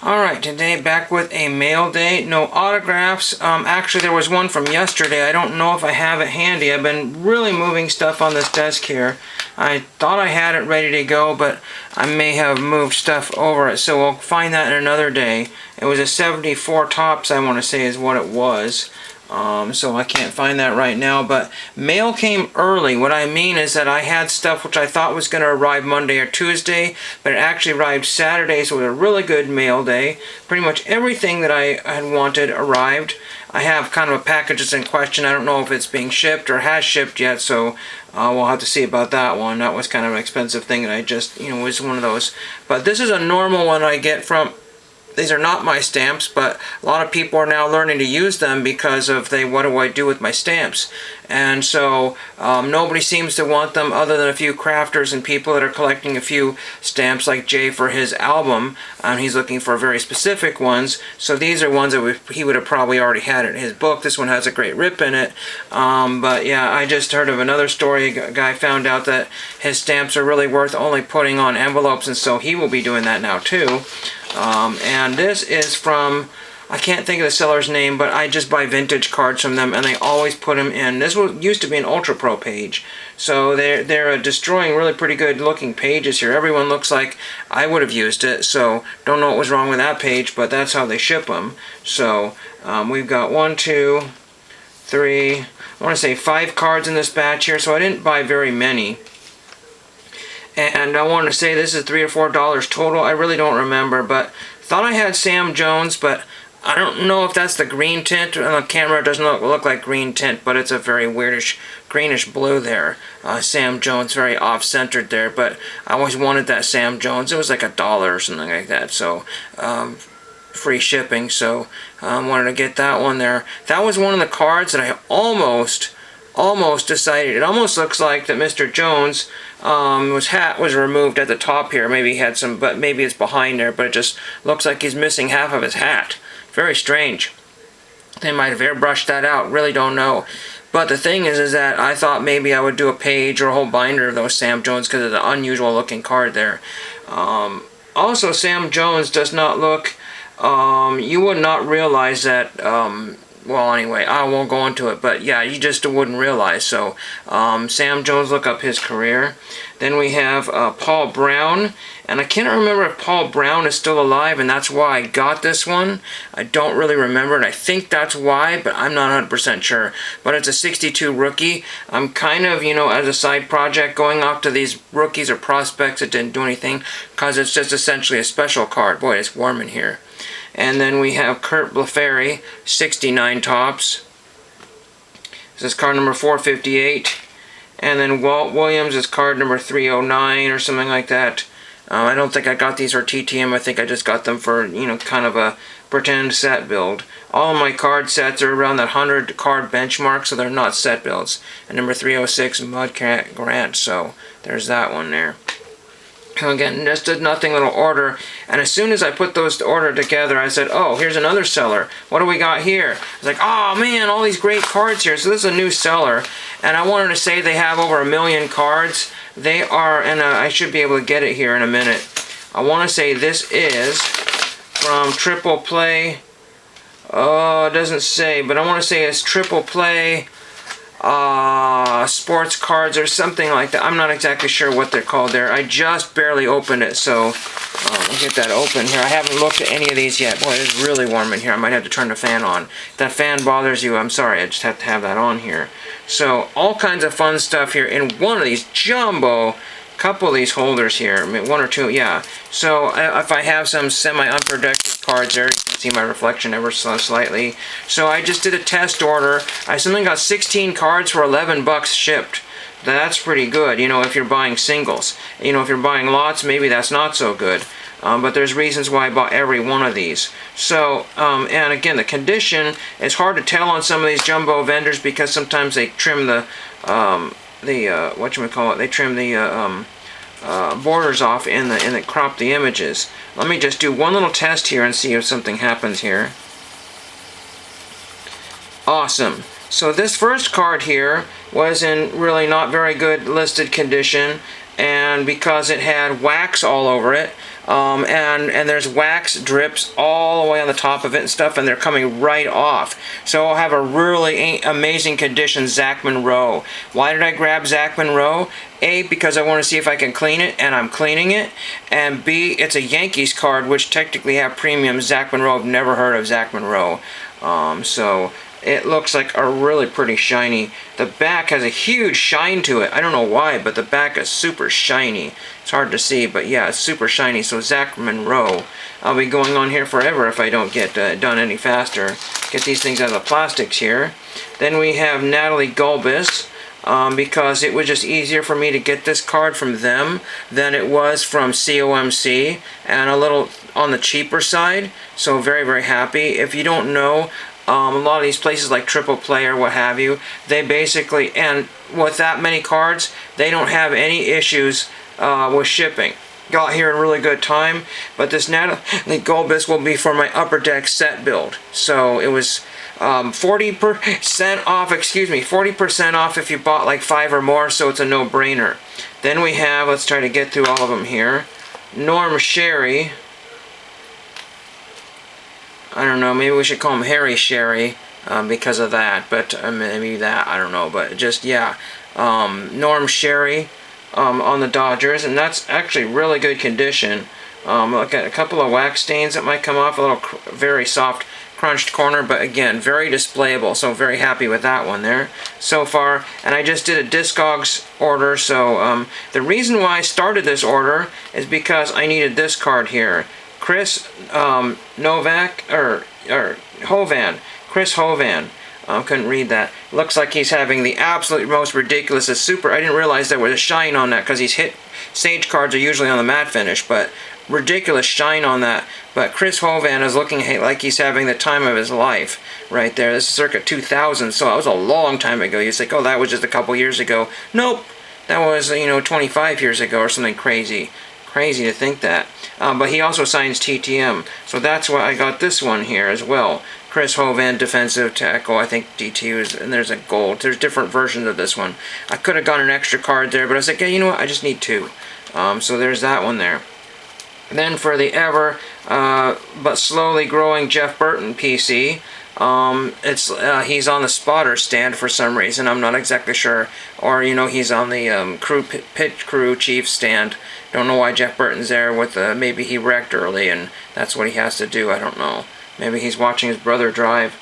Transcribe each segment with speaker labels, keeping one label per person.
Speaker 1: Alright, today back with a mail day. No autographs. Actually, there was one from yesterday. I don't know if I have it handy. I've been really moving stuff on this desk here. I thought I had it ready to go, but I may have moved stuff over it, so we'll find that in another day. It was a 74 tops, I want to say, is what it was. So I can't find that right now, but mail came early. What I mean is that I had stuff which I thought was going to arrive Monday or Tuesday, but it actually arrived Saturday, so it was a really good mail day. Pretty much everything that I had wanted arrived. I have kind of a package that's in question. I don't know if it's being shipped or has shipped yet, so we'll have to see about that one. That was kind of an expensive thing that I just, was one of those. But this is a normal one I get from... These are not my stamps, but a lot of people are now learning to use them because of what do I do with my stamps? And so nobody seems to want them other than a few crafters and people that are collecting a few stamps, like Jay for his album. He's looking for very specific ones. So these are ones that he would have probably already had in his book. This one has a great rip in it. But yeah, I just heard of another story. A guy found out that his stamps are really worth only putting on envelopes, and so he will be doing that now too. And this is from, I can't think of the seller's name, but I just buy vintage cards from them, and they always put them in. This used to be an Ultra Pro page, so they're destroying really pretty good looking pages here. Everyone looks like I would have used it, so don't know what was wrong with that page, but that's how they ship them. So we've got 1, 2, 3, I want to say 5 cards in this batch here, so I didn't buy very many. And I want to say this is $3 or $4 total. I really don't remember, but thought I had Sam Jones, but I don't know if that's the green tint. On the camera, it doesn't look like green tint, but it's a very weirdish greenish blue there. Sam Jones, very off-centered there, but I always wanted that Sam Jones. It was like $1 or something like that, so free shipping, so wanted to get that one there. That was one of the cards that I almost decided. It almost looks like that Mr. Jones, his hat was removed at the top here. Maybe he had some, but maybe it's behind there, but it just looks like he's missing half of his hat. Very strange. They might have airbrushed that out, really don't know. But the thing is that I thought maybe I would do a page or a whole binder of those Sam Jones because of the unusual looking card there. Also, Sam Jones does not look, you would not realize that, well, anyway, I won't go into it, but yeah, you just wouldn't realize. So, Sam Jones, look up his career. Then we have Paul Brown, and I can't remember if Paul Brown is still alive, and that's why I got this one. I don't really remember, and I think that's why, but I'm not 100% sure. But it's a 62 rookie. I'm kind of, as a side project, going off to these rookies or prospects that didn't do anything, because it's just essentially a special card. Boy, it's warm in here. And then we have Kurt Blefary, 69 tops. This is card number 458. And then Walt Williams is card number 309 or something like that. I don't think I got these for TTM. I think I just got them for, kind of a pretend set build. All of my card sets are around that 100 card benchmark, so they're not set builds. And number 306 Mud Grant, so there's that one there. Again, just a nothing little order, and as soon as I put those order together, I said, oh, here's another seller. What do we got here? I was like, oh man, all these great cards here. So this is a new seller, and I wanted to say they have over 1 million cards. They are, and I should be able to get it here in a minute. I want to say this is from Triple Play. Oh, it doesn't say, but I want to say it's Triple Play sports cards or something like that. I'm not exactly sure what they're called there. I just barely opened it, so I'll get that open here. I haven't looked at any of these yet. Boy, it's really warm in here. I might have to turn the fan on. If that fan bothers you, I'm sorry. I just have to have that on here. So all kinds of fun stuff here in one of these jumbo, couple of these holders here. I mean, 1 or 2, yeah. So if I have some semi-unprotected cards there, you can see my reflection ever so slightly. So I just did a test order. I suddenly got 16 cards for 11 bucks shipped. That's pretty good, if you're buying singles. If you're buying lots, maybe that's not so good. But there's reasons why I bought every one of these. So, and again, the condition is hard to tell on some of these jumbo vendors because sometimes they trim the they trim the borders off and they crop the images. Let me just do one little test here and see if something happens here. Awesome. So this first card here was in really not very good listed condition, and because it had wax all over it, and there's wax drips all the way on the top of it and stuff, and they're coming right off. So I'll have a really amazing condition Zach Monroe. Why did I grab Zach Monroe? A, because I want to see if I can clean it, and I'm cleaning it. And B, it's a Yankees card, which technically have premium. Zach Monroe, I've never heard of Zach Monroe. So it looks like a really pretty shiny. The back has a huge shine to it. I don't know why, but the back is super shiny. It's hard to see, but yeah, it's super shiny. So Zach Monroe. I'll be going on here forever if I don't get done any faster. Get these things out of the plastics here. Then we have Natalie Gulbis. Because it was just easier for me to get this card from them than it was from COMC, and a little on the cheaper side, so very, very happy. If you don't know, a lot of these places like Triple Play or what have you, they basically, and with that many cards, they don't have any issues with shipping. Got here in really good time, but this Natalie Gulbis will be for my Upper Deck set build. So it was 40% off, 40% off if you bought like 5 or more, so it's a no-brainer. Then we have, let's try to get through all of them here, Norm Sherry. I don't know, maybe we should call him Harry Sherry because of that, but maybe that, I don't know, but just, yeah, Norm Sherry on the Dodgers, and that's actually really good condition. Look at a couple of wax stains that might come off, a little very soft crunched corner, but again, very displayable, so very happy with that one there so far. And I just did a Discogs order, so the reason why I started this order is because I needed this card here. Chris Novak, or Hovan. Chris Hovan. Couldn't read that. Looks like he's having the absolute most ridiculous. It's super. I didn't realize there was a shine on that because he's hit. Sage cards are usually on the matte finish, but ridiculous shine on that. But Chris Hovan is looking like he's having the time of his life right there. This is circa 2000, so that was a long time ago. You think, oh, that was just a couple years ago. Nope, that was 25 years ago or something crazy. Crazy to think that. But he also signs TTM, so that's why I got this one here as well. Chris Hovan, defensive tackle, I think DT is, and there's a gold. There's different versions of this one. I could have got an extra card there, but I was like, yeah, you know what, I just need 2. So there's that one there. Then for the ever but slowly growing Jeff Burton PC, he's on the spotter stand for some reason. I'm not exactly sure. Or he's on the pit crew chief stand. Don't know why Jeff Burton's there with maybe he wrecked early and that's what he has to do. I don't know. Maybe he's watching his brother drive.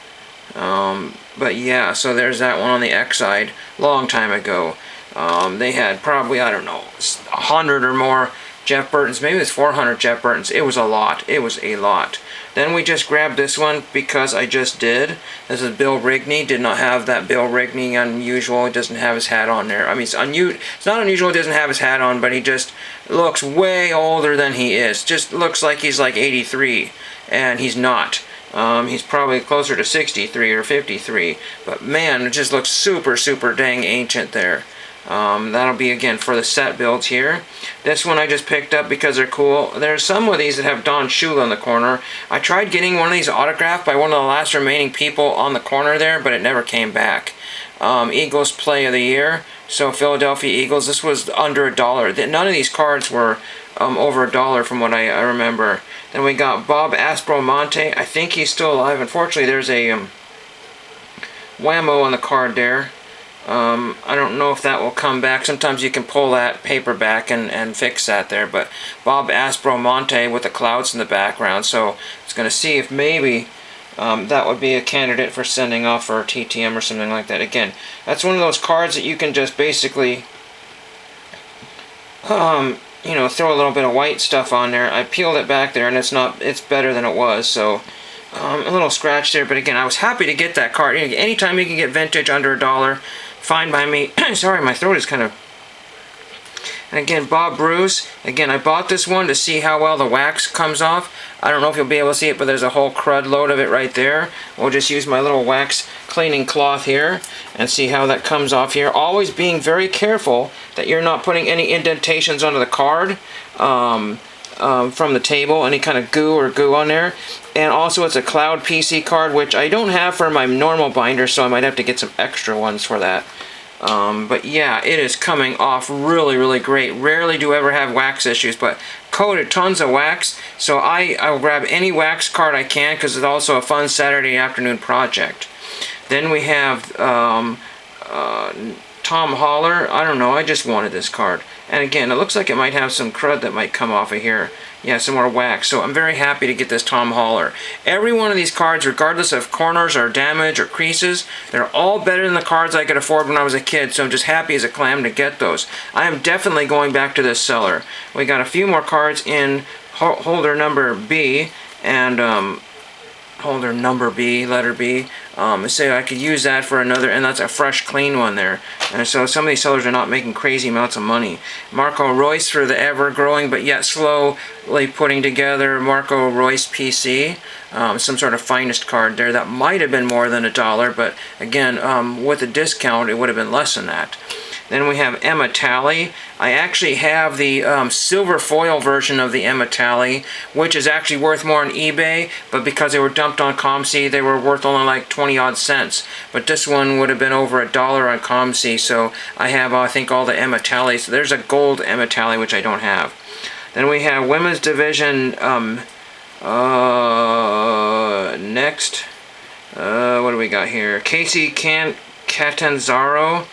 Speaker 1: But yeah, so there's that one on the X side. Long time ago. They had probably, I don't know, 100 or more Jeff Burtons. Maybe it's 400 Jeff Burtons. It was a lot. It was a lot. Then we just grabbed this one because I just did. This is Bill Rigney. Did not have that Bill Rigney unusual. He doesn't have his hat on there. I mean, it's not unusual he doesn't have his hat on, but he just looks way older than he is. Just looks like he's like 83, and he's not. He's probably closer to 63 or 53. But man, it just looks super, super dang ancient there. That'll be again for the set builds here. This one I just picked up because they're cool. There's some of these that have Don Shula in the corner. I tried getting one of these autographed by one of the last remaining people on the corner there, but it never came back. Eagles Play of the Year. So Philadelphia Eagles. This was under $1. None of these cards were over $1 from what I remember. Then we got Bob Aspromonte. I think he's still alive. Unfortunately, there's a whammo on the card there. I don't know if that will come back. Sometimes you can pull that paper back and fix that there, but Bob Aspromonte with the clouds in the background, so it's going to see if maybe that would be a candidate for sending off for TTM or something like that. Again, that's one of those cards that you can just basically throw a little bit of white stuff on there. I peeled it back there and it's better than it was, so a little scratch there, but again, I was happy to get that card. Anytime you can get vintage under $1, fine by me. Sorry, my throat is kind of... And again, Bob Bruce. Again, I bought this one to see how well the wax comes off. I don't know if you'll be able to see it, but there's a whole crud load of it right there. We'll just use my little wax cleaning cloth here and see how that comes off here. Always being very careful that you're not putting any indentations onto the card from the table, any kind of goo on there. And also it's a Cloud PC card, which I don't have for my normal binder, so I might have to get some extra ones for that. But yeah, it is coming off really, really great. Rarely do I ever have wax issues, but coated tons of wax. So I'll grab any wax card I can because it's also a fun Saturday afternoon project. Then we have Tom Holler. I don't know, I just wanted this card. And again, it looks like it might have some crud that might come off of here. Yeah, some more wax. So I'm very happy to get this Tom Holler. Every one of these cards, regardless of corners or damage or creases, they're all better than the cards I could afford when I was a kid. So I'm just happy as a clam to get those. I am definitely going back to this seller. We got a few more cards in holder number B, and holder number B, letter B. So I could use that for another, and that's a fresh, clean one there. And so some of these sellers are not making crazy amounts of money. Marco Royce for the ever-growing but yet slowly putting together Marco Royce PC. Some sort of finest card there. That might have been more than $1, but again, with a discount, it would have been less than that. Then we have Emma Talley. I actually have the silver foil version of the Emma Talley, which is actually worth more on eBay, but because they were dumped on ComC, they were worth only like 20-odd cents. But this one would have been over $1 on ComC, so I have, I think, all the Emma Talleys. There's a gold Emma Talley, which I don't have. Then we have Women's Division next. What do we got here? Casey Catanzaro.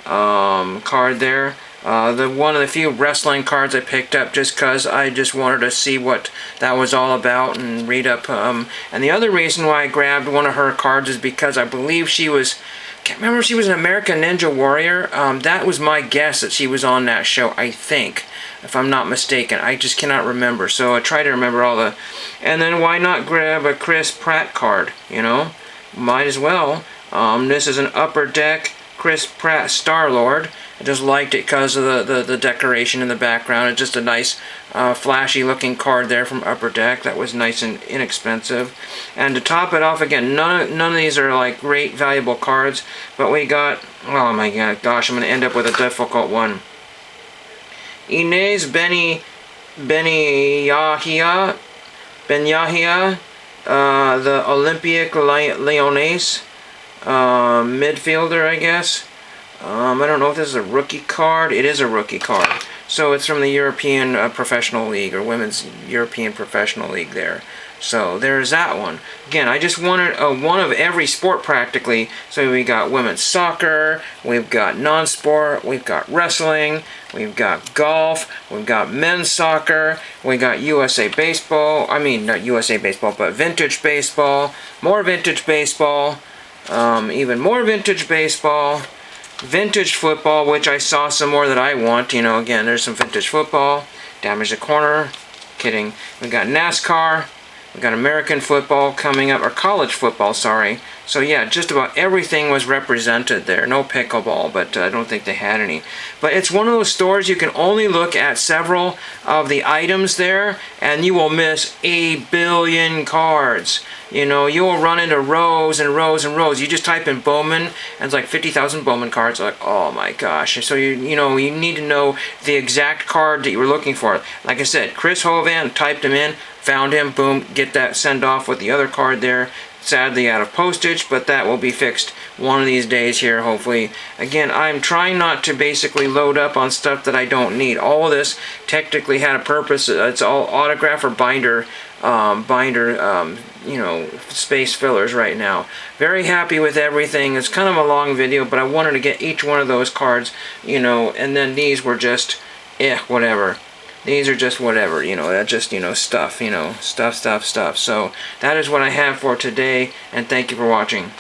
Speaker 1: Card there. One of the few wrestling cards I picked up just because I just wanted to see what that was all about and read up. And the other reason why I grabbed one of her cards is because I believe she was, can't remember if she was an American Ninja Warrior. That was my guess that she was on that show, I think, if I'm not mistaken. I just cannot remember. So I try to remember all the, and then why not grab a Chris Pratt card, you know? Might as well. This is an Upper Deck Chris Pratt Star-Lord. I just liked it because of the decoration in the background. It's just a nice flashy looking card there from Upper Deck. That was nice and inexpensive. And to top it off, again, none of these are like great valuable cards, but we got, oh my gosh, I'm going to end up with a difficult one. Inez Benyahia, the Olympique Lyonnais, midfielder, I guess. I don't know if this is a rookie card. It is a rookie card. So it's from the European Professional League, or Women's European Professional League there. So there's that one. Again, I just wanted one of every sport practically. So we got women's soccer, we've got non-sport, we've got wrestling, we've got golf, we've got men's soccer, we got USA Baseball. I mean, not USA Baseball, but vintage baseball, more vintage baseball, even more vintage baseball, vintage football, which I saw some more that I want. You know, again, there's some vintage football. Damage the corner. Kidding. We got NASCAR. We got American football coming up, or college football, sorry. So yeah, just about everything was represented there. No pickleball, but I don't think they had any. But it's one of those stores you can only look at several of the items there, and you will miss a billion cards. You know, you will run into rows and rows and rows. You just type in Bowman, and it's like 50,000 Bowman cards. Like, oh my gosh. So you know, you need to know the exact card that you were looking for. Like I said, Chris Hovan, typed him in, found him, boom, get that send off with the other card there. Sadly out of postage, but that will be fixed one of these days here, hopefully. Again, I'm trying not to basically load up on stuff that I don't need. All of this technically had a purpose. It's all autograph or binder, you know, space fillers right now. Very happy with everything. It's kind of a long video, but I wanted to get each one of those cards, you know, and then these were just, whatever. These are just whatever, you know, that's just, you know, stuff, you know, stuff. So that is what I have for today, and thank you for watching.